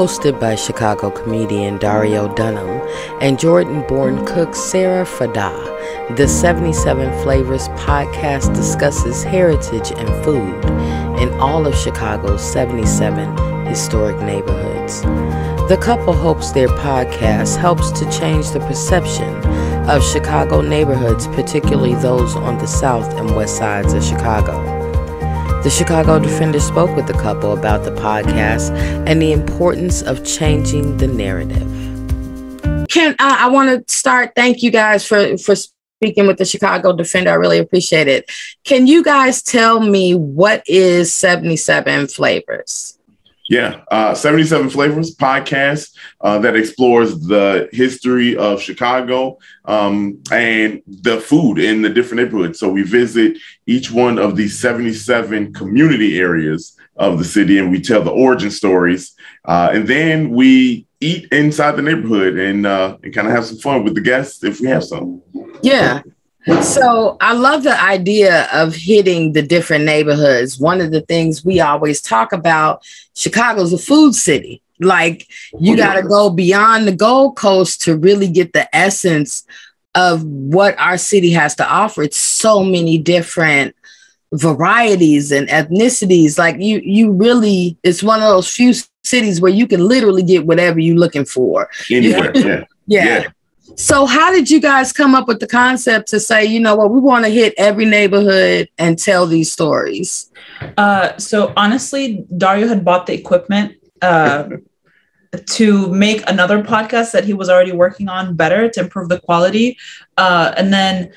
hosted by Chicago comedian Dario Dunham and Jordan-born cook Sarah Fada. The 77 Flavors podcast discusses heritage and food in all of Chicago's 77 historic neighborhoods. The couple hopes their podcast helps to change the perception of Chicago neighborhoods, particularly those on the south and west sides of Chicago. The Chicago Defender spoke with the couple about the podcast and the importance of changing the narrative. I want to start. Thank you guys for speaking with the Chicago Defender. I really appreciate it. Can you guys tell me what is 77 Flavors? Yeah, 77 Flavors podcast that explores the history of Chicago and the food in the different neighborhoods. So we visit each one of these 77 community areas of the city and we tell the origin stories. And then we eat inside the neighborhood and kind of have some fun with the guests if we have some. Yeah. So I love the idea of hitting the different neighborhoods. One of the things we always talk about, Chicago's a food city. Like you got to go beyond the Gold Coast to really get the essence of what our city has to offer. It's so many different varieties and ethnicities. Like you really, it's one of those few cities where you can literally get whatever you're looking for. Anywhere, yeah. So how did you guys come up with the concept to say, you know what, we want to hit every neighborhood and tell these stories? So honestly, Dario had bought the equipment to make another podcast that he was already working on better to improve the quality. And then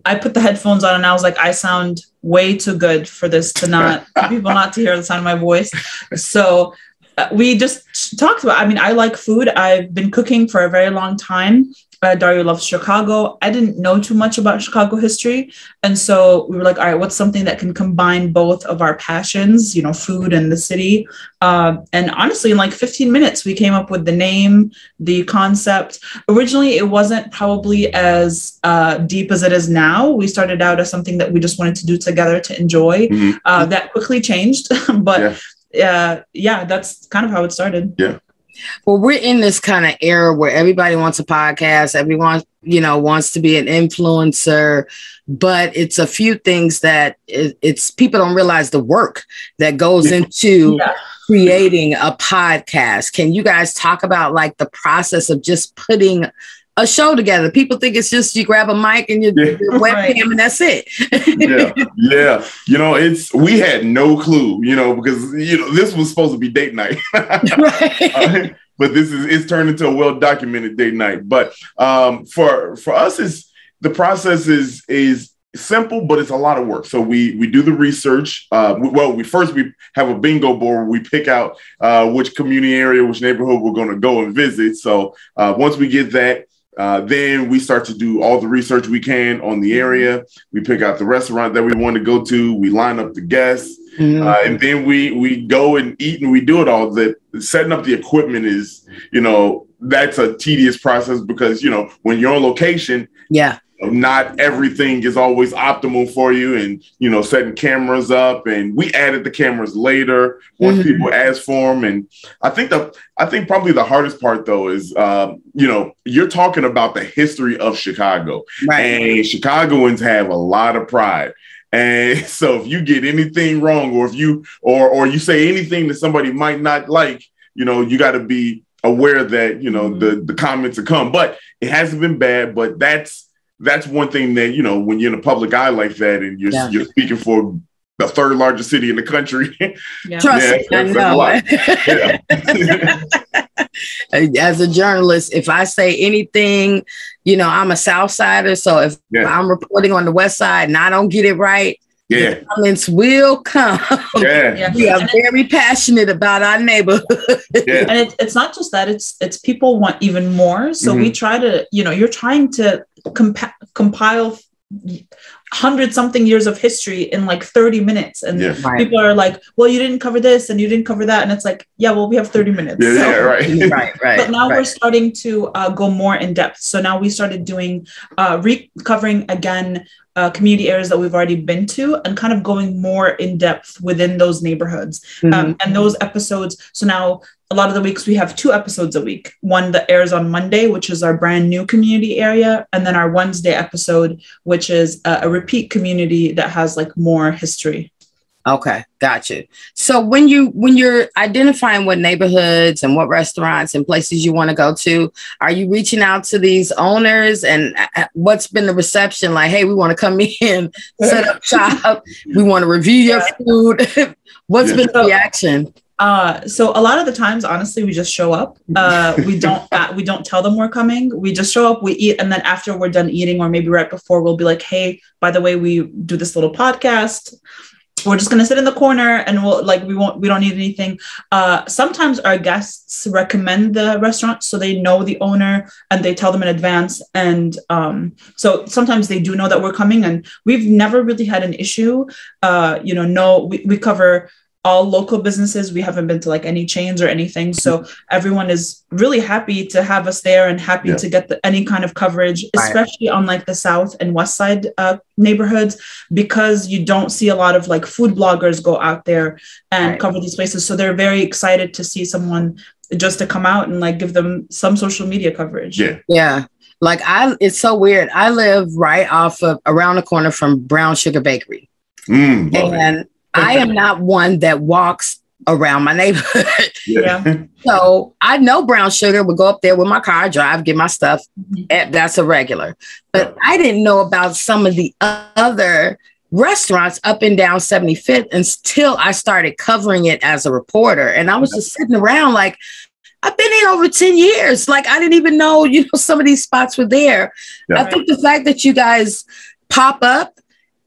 I put the headphones on and I was like, I sound way too good for this to not, people not to hear the sound of my voice. So we just talked about, I like food. I've been cooking for a very long time. Dario loves Chicago. I didn't know too much about Chicago history. And so we were like, all right, what's something that can combine both of our passions, food and the city? And honestly, in like 15 minutes, we came up with the name, the concept. Originally, it wasn't probably as deep as it is now. We started out as something that we just wanted to do together to enjoy. Mm-hmm. That quickly changed. But that's kind of how it started. Yeah. Well, we're in this kind of era where everybody wants a podcast. Everyone, wants to be an influencer, but it's a few things that it's people don't realize the work that goes into creating a podcast. Can you guys talk about like the process of just putting a show together? People think it's just you grab a mic and your webcam and that's it. Yeah. We had no clue, because this was supposed to be date night. Right. But it's turned into a well-documented date night. But for us, the process is simple, but it's a lot of work. So we do the research. We have a bingo board where we pick out which community area, which neighborhood we're going to go and visit. So once we get that, then we start to do all the research we can on the area. We pick out the restaurant that we want to go to. We line up the guests, and then we go and eat and we do it all. Setting up the equipment is, that's a tedious process because, when you're on location, not everything is always optimal for you and, setting cameras up, and we added the cameras later once people asked for them. And I think probably the hardest part though is, you're talking about the history of Chicago, right? And Chicagoans have a lot of pride. And so if you get anything wrong, or if you, or you say anything that somebody might not like, you got to be aware that, the comments will come, but it hasn't been bad. But that's one thing that, when you're in a public eye like that and you're speaking for the third largest city in the country. Trust me, I know. As a journalist, if I say anything, I'm a South Sider. So if I'm reporting on the West Side and I don't get it right, the comments will come. We are very passionate about our neighborhood. And it's not just that, it's people want even more. So we try to, you're trying to compile 100 something years of history in like 30 minutes. And people are like, well, you didn't cover this and you didn't cover that. And it's like, yeah, well, we have 30 minutes. Right. But now we're starting to go more in depth. So now we started doing, recovering again, community areas that we've already been to and kind of going more in depth within those neighborhoods. And those episodes. So now a lot of the weeks we have 2 episodes a week. One that airs on Monday, which is our brand new community area. And then our Wednesday episode, which is a repeat community that has like more history. Okay, got you. So when you're identifying what neighborhoods and what restaurants and places you want to go to, are you reaching out to these owners, and what's been the reception? Like, hey, we want to come in, set up shop, we want to review your food. What's been the reaction? So a lot of the times, honestly, we just show up. We don't tell them we're coming. We just show up, we eat. And then after we're done eating, or maybe right before, we'll be like, hey, by the way, we do this little podcast. We're just going to sit in the corner and we don't need anything. Sometimes our guests recommend the restaurant, so they know the owner and they tell them in advance. And so sometimes they do know that we're coming, and we've never really had an issue. We cover all local businesses. We haven't been to like any chains or anything. So everyone is really happy to have us there and happy to get any kind of coverage, especially on like the South and West Side neighborhoods, because you don't see a lot of like food bloggers go out there and cover these places. So they're very excited to see someone just to come out and like give them some social media coverage. Yeah. Like it's so weird. I live right around the corner from Brown Sugar Bakery. And I am not one that walks around my neighborhood. So I know Brown Sugar would go up there with my car, drive, get my stuff. That's a regular. But I didn't know about some of the other restaurants up and down 75th until I started covering it as a reporter. And I was just sitting around like, I've been in over 10 years. Like, I didn't even know, some of these spots were there. I think the fact that you guys pop up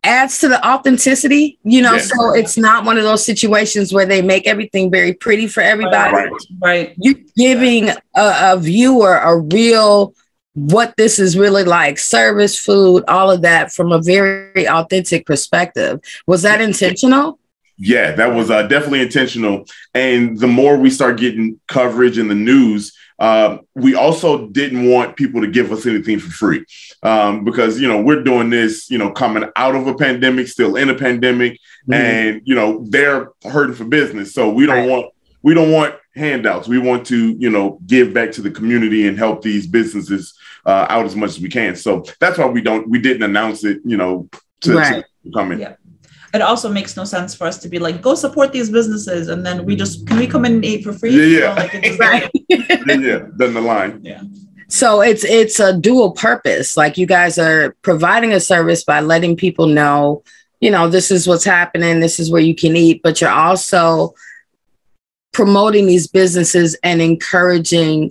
adds to the authenticity, so it's not one of those situations where they make everything very pretty for everybody. Right. You're giving a viewer a real, what this is really like, service, food, all of that from a very authentic perspective. Was that intentional? Yeah, that was definitely intentional. And the more we start getting coverage in the news, we also didn't want people to give us anything for free, because, we're doing this, coming out of a pandemic, still in a pandemic, and, they're hurting for business. So we don't want handouts. We want to, give back to the community and help these businesses out as much as we can. So that's why we didn't announce it, to come in. Yeah. It also makes no sense for us to be like, go support these businesses, and then can we come in and eat for free? Down the line. Yeah. So it's a dual purpose. Like, you guys are providing a service by letting people know, this is what's happening, this is where you can eat, but you're also promoting these businesses and encouraging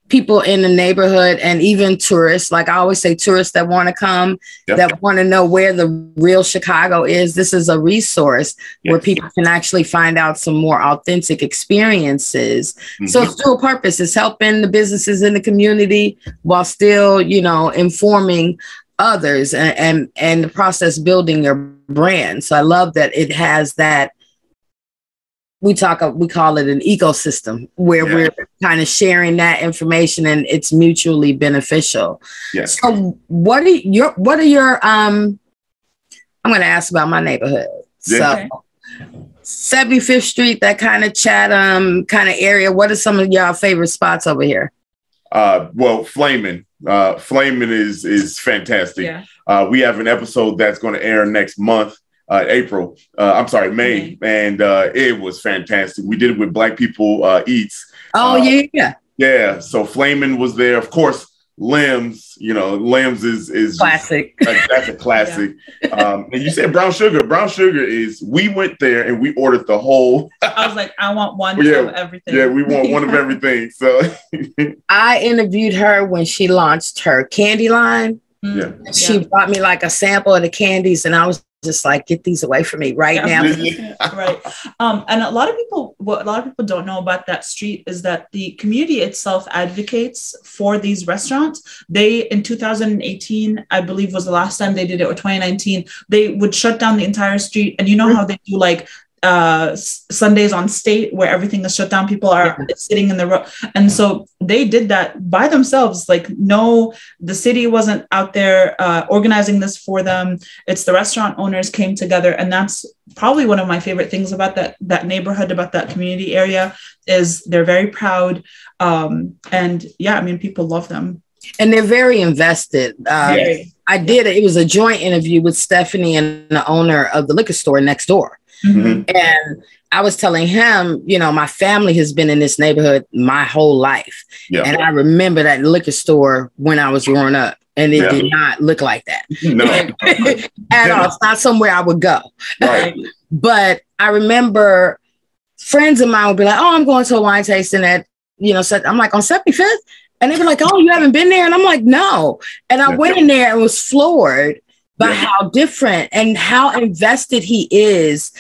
people in the neighborhood, and even tourists. Like I always say, tourists that want to come, that want to know where the real Chicago is. This is a resource where people can actually find out some more authentic experiences. So it's dual purpose. It's helping the businesses in the community while still, informing others and the process building your brand. So I love that it has that. We call it an ecosystem where we're kind of sharing that information, and it's mutually beneficial. Yes. So what are your I'm going to ask about my neighborhood. So 75th Street, that kind of Chatham kind of area. What are some of y'all favorite spots over here? Well, Flamin' is fantastic. Yeah. We have an episode that's going to air next month. May. And it was fantastic. We did it with Black People Eats. Yeah. So Flamin' was there. Of course, Limbs, Limbs is classic. That's a classic. And you said Brown Sugar. Brown Sugar we went there and we ordered the whole. I was like, I want one of everything. Yeah, we want one of everything. So I interviewed her when she launched her candy line. Yeah. She brought me like a sample of the candies, and I was just like, get these away from me right now. Right. And what a lot of people don't know about that street is that the community itself advocates for these restaurants. They, in 2018, I believe was the last time they did it, or 2019, they would shut down the entire street. And you know how they do like Sundays on State, where everything is shut down, people are sitting in the row, and so they did that by themselves. Like, no, the city wasn't out there organizing this for them. It's the restaurant owners came together, and that's probably one of my favorite things about that neighborhood, about that community area, is they're very proud, and yeah, I mean, people love them, and they're very invested. It was a joint interview with Stephanie and the owner of the liquor store next door. Mm-hmm. And I was telling him, you know, my family has been in this neighborhood my whole life. Yeah. And I remember that liquor store when I was growing up, and it did not look like that. No. At all. It's not somewhere I would go. Right. But I remember friends of mine would be like, oh, I'm going to a wine tasting at, you know, I'm like, on 75th? And they were like, oh, you haven't been there? And I'm like, no. And I went in there and was floored by how different and how invested he is,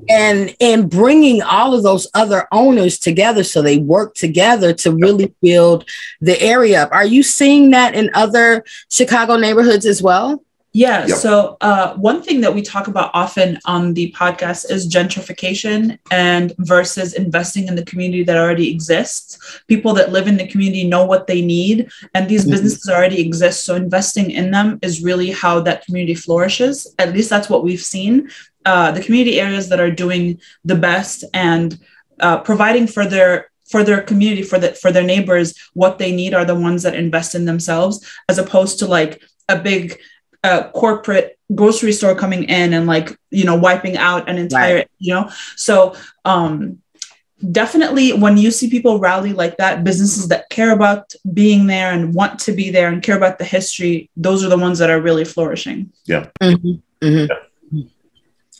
and bringing all of those other owners together so they work together to really build the area up. Are you seeing that in other Chicago neighborhoods as well? Yeah. Yep. So one thing that we talk about often on the podcast is gentrification and versus investing in the community that already exists. People that live in the community know what they need, and these businesses already exist. So investing in them is really how that community flourishes. At least that's what we've seen. The community areas that are doing the best and providing for their community, for their neighbors, what they need are the ones that invest in themselves, as opposed to like a big corporate grocery store coming in and like, you know, wiping out an entire, you know, so definitely when you see people rally like that, businesses that care about being there and want to be there and care about the history, those are the ones that are really flourishing. Yeah. Mm-hmm. Mm-hmm. Yeah.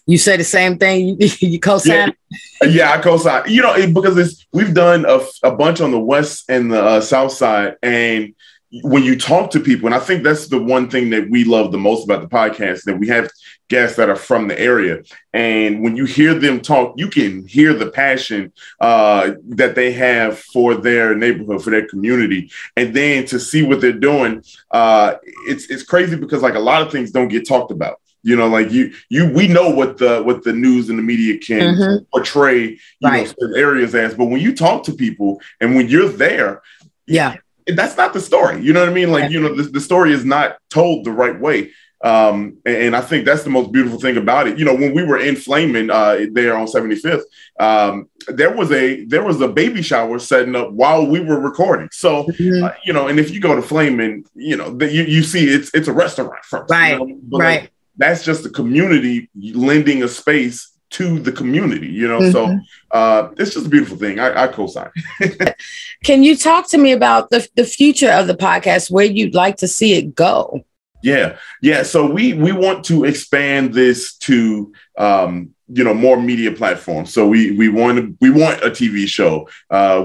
You say the same thing. You co-sign? Yeah, I co-sign. You know, because we've done a bunch on the west and the south side, and when you talk to people, and I think that's the one thing that we love the most about the podcast, that we have guests that are from the area. And when you hear them talk, you can hear the passion that they have for their neighborhood, for their community. And then to see what they're doing, it's crazy, because like a lot of things don't get talked about. You know, like we know what the news and the media can portray, you know, certain areas as, but when you talk to people and when you're there, that's not the story. You know what I mean? Like, you know, the story is not told the right way. And I think that's the most beautiful thing about it. You know, when we were in Flamin there on 75th, there was a baby shower setting up while we were recording. So, you know, and if you go to Flamin, you know, you see it's a restaurant first. Right. You know? But like, that's just the community lending a space to the community, you know? So it's just a beautiful thing. I co-sign. Can you talk to me about the future of the podcast, where you'd like to see it go? Yeah. So we want to expand this to, you know, more media platforms. So we want a TV show.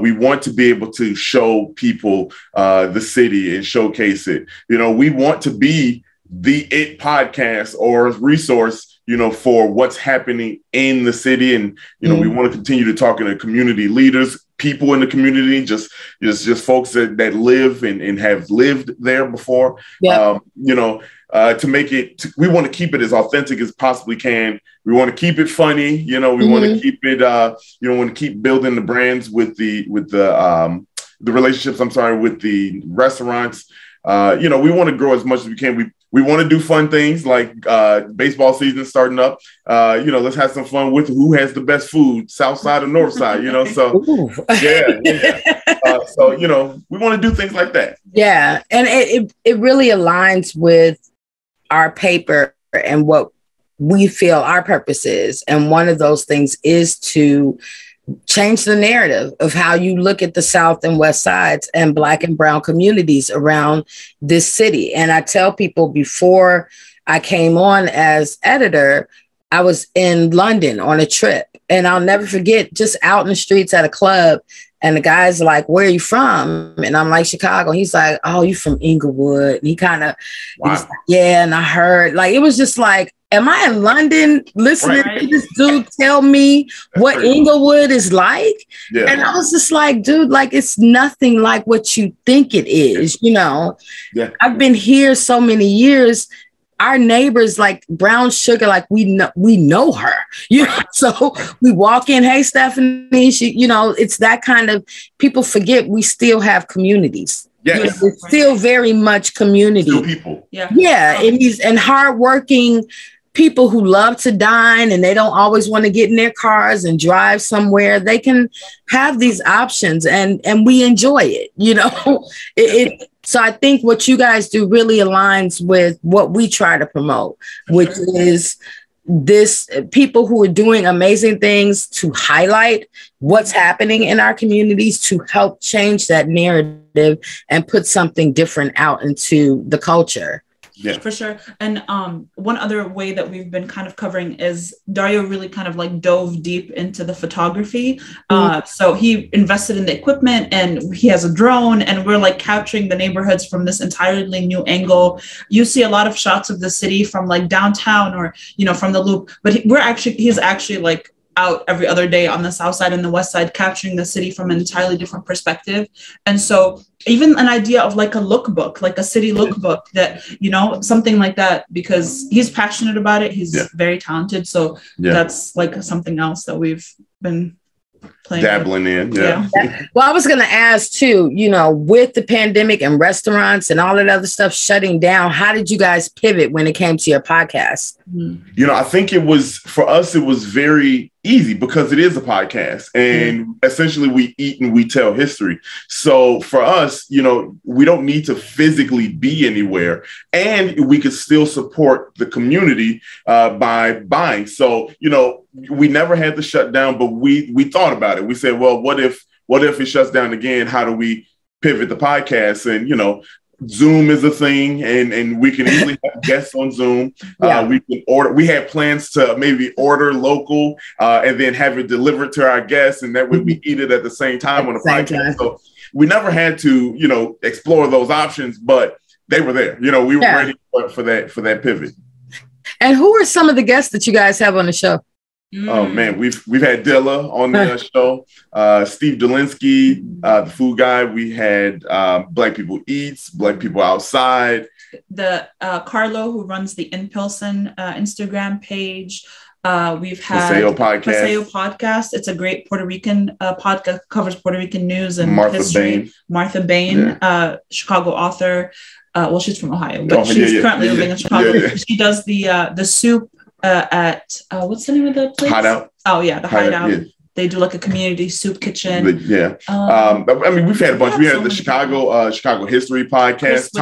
We want to be able to show people the city and showcase it. You know, we want to be the IT podcast or resource, you know, for what's happening in the city. And, you know, we want to continue to talk to community leaders, people in the community, just folks that live and have lived there before, you know, to make it, we want to keep it as authentic as possibly can. We want to keep it funny, you know, we want to keep it, you know, want to keep building the brands with the relationships, with the restaurants. You know, we want to grow as much as we can. We want to do fun things like baseball season starting up. You know, let's have some fun with who has the best food, South Side or North Side, you know, so so, you know, we want to do things like that. Yeah. And it really aligns with our paper and what we feel our purpose is. And one of those things is to change the narrative of how you look at the South and West sides and Black and Brown communities around this city. And I tell people, before I came on as editor, I was in London on a trip, and I'll never forget, just out in the streets at a club, and the guy's like, "Where are you from?" And I'm like, "Chicago." He's like, "Oh, you from Inglewood?" And he kind of, like, yeah. And I heard, like, it was just like, am I in London listening to this dude tell me what Inglewood is like? Yeah. And I was just like, dude, like it's nothing like what you think it is, you know? Yeah. I've been here so many years. Our neighbors, like Brown Sugar, like we know her, you know. So we walk in, hey Stephanie, she, you know, it's that kind of, people forget we still have communities. Yes. You know, it's still very much community. Still people. Yeah. Yeah. And hardworking people who love to dine and they don't always want to get in their cars and drive somewhere. They can have these options and we enjoy it, you know. So I think what you guys do really aligns with what we try to promote, which is this people who are doing amazing things to highlight what's happening in our communities, to help change that narrative and put something different out into the culture. Yeah, for sure. And one other way that we've been kind of covering is Dario really kind of like dove deep into the photography. So he invested in the equipment and he has a drone and we're like capturing the neighborhoods from this entirely new angle. You see a lot of shots of the city from like downtown or, you know, from the Loop, but he's actually like out every other day on the south side and the west side, capturing the city from an entirely different perspective. And so even an idea of like a lookbook, like a city lookbook that, you know, something like that, because he's passionate about it. He's very talented. So that's like something else that we've been dabbling in. Yeah. Well, I was going to ask too, you know, with the pandemic and restaurants and all that other stuff shutting down, how did you guys pivot when it came to your podcast? You know, I think for us, it was very easy because it is a podcast and essentially we eat and we tell history. So for us, you know, we don't need to physically be anywhere and we could still support the community by buying. So, you know, we never had to shut down, but we thought about it. We said, well, what if it shuts down again? How do we pivot the podcast? And, you know, Zoom is a thing and we can easily have guests on Zoom. We can order. We had plans to maybe order local and then have it delivered to our guests. And that way we eat it at the same time on the podcast. So we never had to, you know, explore those options, but they were there. You know, we were ready for that pivot. And who are some of the guests that you guys have on the show? Oh man, we've had Dilla on the show, Steve Dolinsky, the food guy. We had Black People Eats, Black People Outside. The Carlo, who runs the In Pilsen Instagram page. We've had Paseo podcast. It's a great Puerto Rican podcast, covers Puerto Rican news and history. Martha Bain, Chicago author. Well, she's from Ohio, but she's currently living in Chicago. She does the soup at what's the name of the place? Hideout. Oh yeah, the Hideout. Yeah. They do like a community soup kitchen. I mean, we've had a bunch. We had the Chicago History podcast.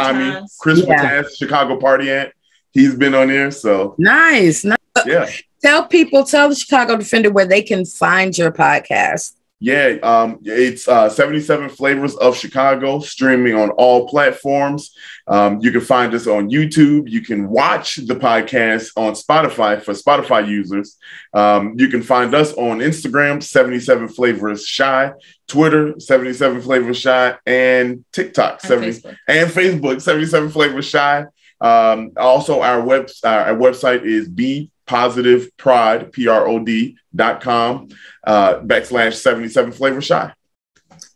Chris Mataz, Chicago Party Ant. He's been on there. So nice. Yeah. Tell the Chicago Defender where they can find your podcast. Yeah, it's 77 Flavors of Chicago, streaming on all platforms. You can find us on YouTube. You can watch the podcast on Spotify for Spotify users. You can find us on Instagram, 77 Flavors Shy, Twitter, 77 Flavors Shy, and TikTok, and Facebook, 77 Flavors Shy. Also, our website is BePositiveProd, PROD.com, /77 Flavor Shy.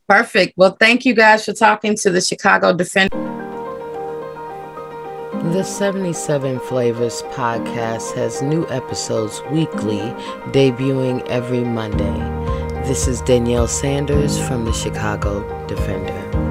Perfect. Well, thank you guys for talking to the Chicago Defender. The 77 Flavors podcast has new episodes weekly, debuting every Monday. This is Danielle Sanders from the Chicago Defender.